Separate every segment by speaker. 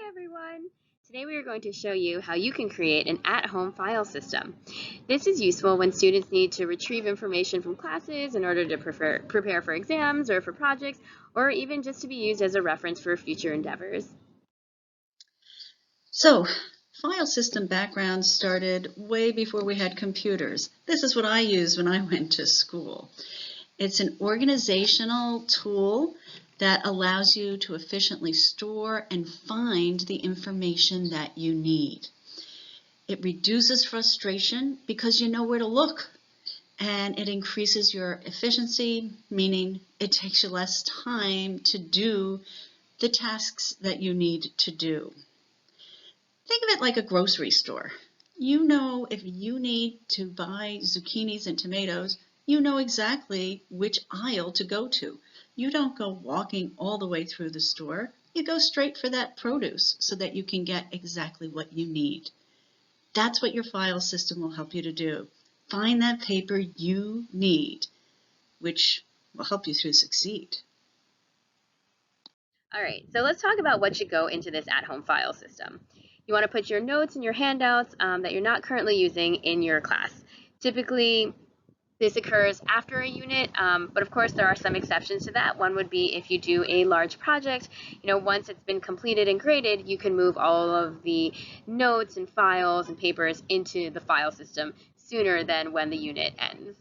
Speaker 1: Everyone! Today we are going to show you how you can create an at-home file system. This is useful when students need to retrieve information from classes in order to prepare for exams or for projects, or even just to be used as a reference for future endeavors.
Speaker 2: So, file system background started way before we had computers. This is what I used when I went to school. It's an organizational tool that allows you to efficiently store and find the information that you need. It reduces frustration because you know where to look, and it increases your efficiency, meaning it takes you less time to do the tasks that you need to do. Think of it like a grocery store. You know if you need to buy zucchinis and tomatoes, you know exactly which aisle to go to. You don't go walking all the way through the store. You go straight for that produce so that you can get exactly what you need. That's what your file system will help you to do. Find that paper you need, which will help you to succeed.
Speaker 1: All right, so let's talk about what should go into this at-home file system. You want to put your notes and your handouts that you're not currently using in your class. Typically, this occurs after a unit, but of course there are some exceptions to that. One would be if you do a large project, once it's been completed and graded, you can move all of the notes and files and papers into the file system sooner than when the unit ends.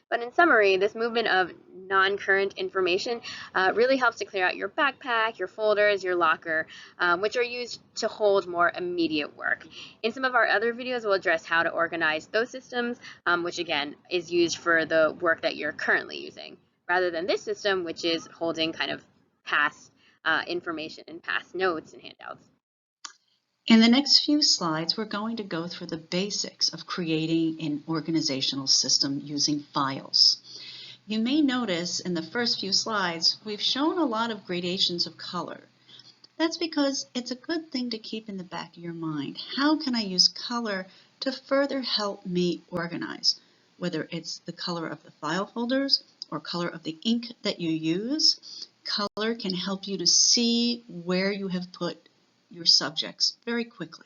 Speaker 1: But in summary, this movement of non-current information really helps to clear out your backpack, your folders, your locker, which are used to hold more immediate work. In some of our other videos, we'll address how to organize those systems, which again is used for the work that you're currently using, rather than this system, which is holding kind of past information and past notes and handouts.
Speaker 2: In the next few slides, we're going to go through the basics of creating an organizational system using files. You may notice in the first few slides, we've shown a lot of gradations of color. That's because it's a good thing to keep in the back of your mind. How can I use color to further help me organize? Whether it's the color of the file folders or color of the ink that you use, color can help you to see where you have put your subjects very quickly.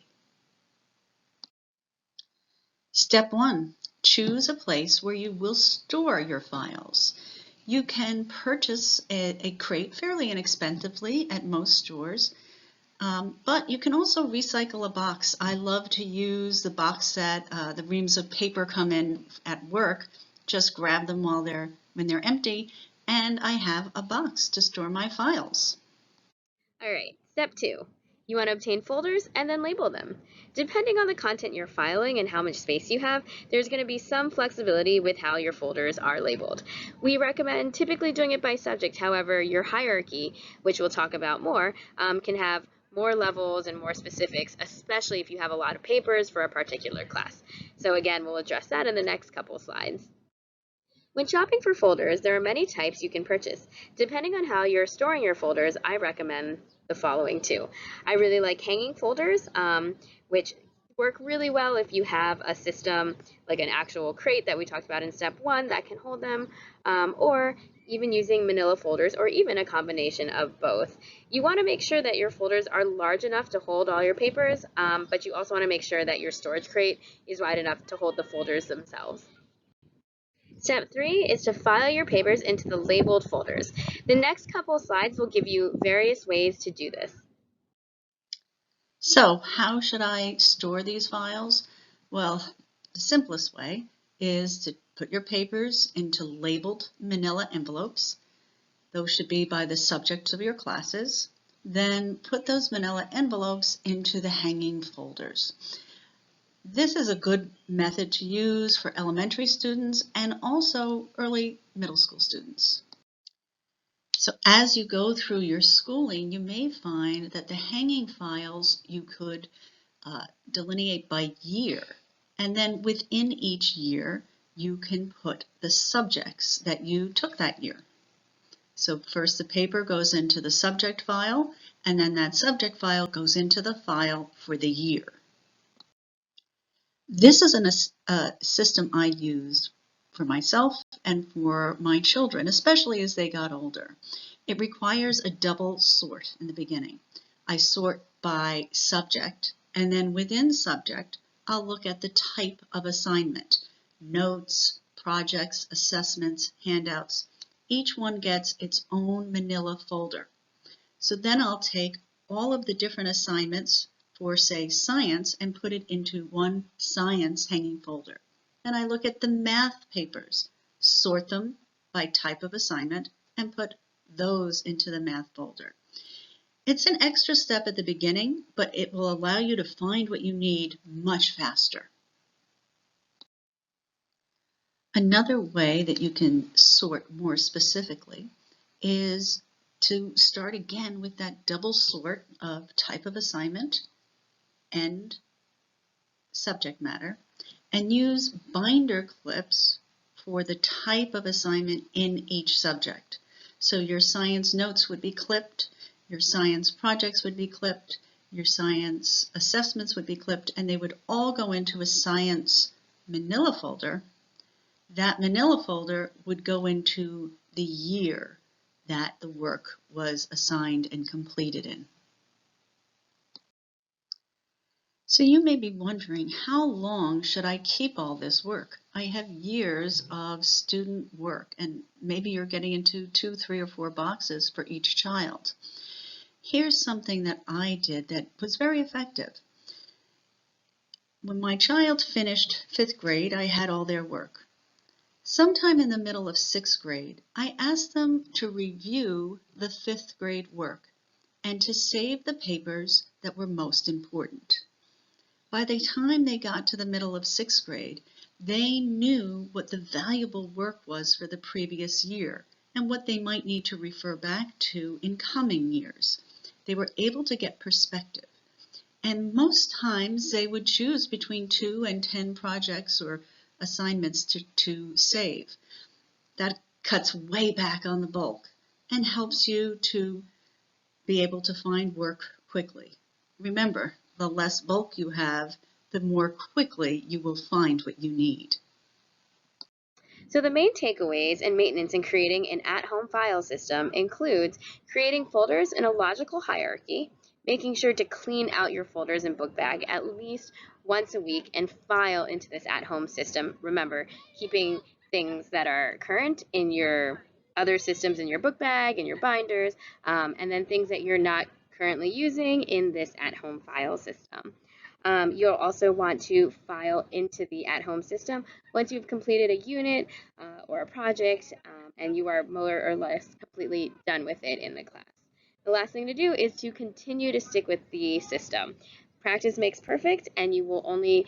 Speaker 2: Step 1, choose a place where you will store your files. You can purchase a crate fairly inexpensively at most stores, but you can also recycle a box. I love to use the box that the reams of paper come in at work. Just grab them when they're empty, and I have a box to store my files.
Speaker 1: All right, step 2. You want to obtain folders and then label them. Depending on the content you're filing and how much space you have, there's going to be some flexibility with how your folders are labeled. We recommend typically doing it by subject. However, your hierarchy, which we'll talk about more, can have more levels and more specifics, especially if you have a lot of papers for a particular class. So again, we'll address that in the next couple slides. When shopping for folders, there are many types you can purchase. Depending on how you're storing your folders, I recommend the following two. I really like hanging folders, which work really well if you have a system like an actual crate that we talked about in step 1 that can hold them, or even using manila folders, or even a combination of both. You want to make sure that your folders are large enough to hold all your papers, but you also want to make sure that your storage crate is wide enough to hold the folders themselves. Step 3 is to file your papers into the labeled folders. The next couple of slides will give you various ways to do this.
Speaker 2: So, how should I store these files? Well, the simplest way is to put your papers into labeled manila envelopes. Those should be by the subjects of your classes. Then put those manila envelopes into the hanging folders. This is a good method to use for elementary students and also early middle school students. So as you go through your schooling, you may find that the hanging files you could delineate by year, and then within each year you can put the subjects that you took that year. So first the paper goes into the subject file, and then that subject file goes into the file for the year. This is a system I used for myself and for my children, especially as they got older. It requires a double sort in the beginning. I sort by subject, and then within subject, I'll look at the type of assignment. Notes, projects, assessments, handouts. Each one gets its own manila folder. So then I'll take all of the different assignments for, say, science and put it into one science hanging folder. And I look at the math papers, sort them by type of assignment, and put those into the math folder. It's an extra step at the beginning, but it will allow you to find what you need much faster. Another way that you can sort more specifically is to start again with that double sort of type of assignment and subject matter, and use binder clips for the type of assignment in each subject. So your science notes would be clipped, your science projects would be clipped, your science assessments would be clipped, and they would all go into a science manila folder. That manila folder would go into the year that the work was assigned and completed in. So you may be wondering, how long should I keep all this work? I have years of student work, and maybe you're getting into 2, 3, or 4 boxes for each child. Here's something that I did that was very effective. When my child finished 5th grade, I had all their work. Sometime in the middle of 6th grade, I asked them to review the 5th grade work and to save the papers that were most important. By the time they got to the middle of 6th grade, they knew what the valuable work was for the previous year and what they might need to refer back to in coming years. They were able to get perspective. And most times they would choose between 2 and 10 projects or assignments to save. That cuts way back on the bulk and helps you to be able to find work quickly. Remember, the less bulk you have, the more quickly you will find what you need.
Speaker 1: So the main takeaways and maintenance in creating an at-home file system includes creating folders in a logical hierarchy, making sure to clean out your folders and book bag at least once a week and file into this at-home system. Remember, keeping things that are current in your other systems in your book bag and your binders, and then things that you're not currently using in this at-home file system. You'll also want to file into the at-home system once you've completed a unit or a project and you are more or less completely done with it in the class. The last thing to do is to continue to stick with the system. Practice makes perfect, and you will only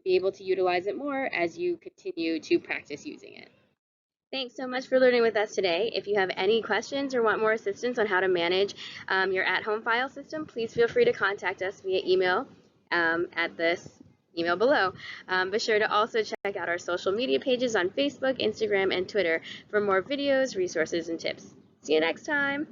Speaker 1: be able to utilize it more as you continue to practice using it. Thanks so much for learning with us today. If you have any questions or want more assistance on how to manage your at-home file system, please feel free to contact us via email at this email below. Be sure to also check out our social media pages on Facebook, Instagram, and Twitter for more videos, resources, and tips. See you next time.